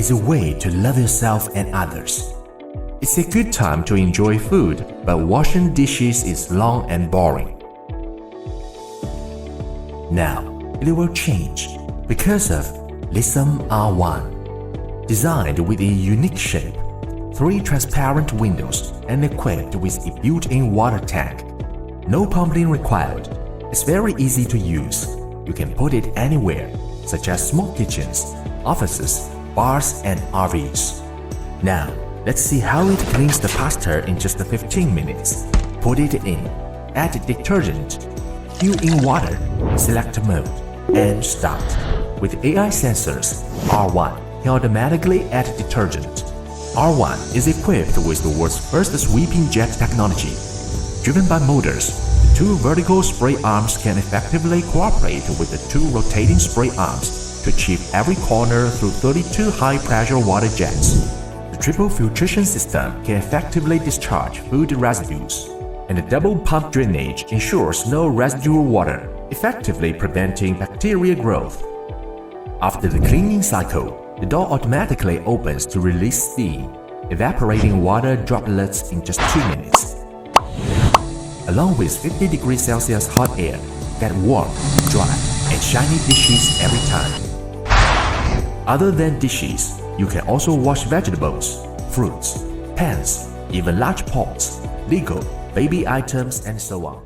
is a way to love yourself and others. It's a good time to enjoy food, but washing dishes is long and boring. Now, it will change because of Lithium R1. Designed with a unique shape, 3 transparent windows and equipped with a built-in water tank. No pumping required. It's very easy to use. You can put it anywhere, such as small kitchens, offices, bars, and RVs. Now, let's see how it cleans the pasta in just 15 minutes. Put it in, add detergent, fill in water, select mode, and start. With AI sensors, R1 can automatically add detergent. R1 is equipped with the world's first sweeping jet technology. Driven by motors, the 2 vertical spray arms can effectively cooperate with the 2 rotating spray arms to achieve every corner through 32 high-pressure water jets. The triple filtration system can effectively discharge food residues, and the double pump drainage ensures no residual water, effectively preventing bacteria growth. After the cleaning cycle, the door automatically opens to release steam, evaporating water droplets in just 2 minutes. Along with 50 degrees Celsius hot air, get warm, dry, and shiny dishes every time. Other than dishes, you can also wash vegetables, fruits, pans, even large pots, Lego, baby items, and so on.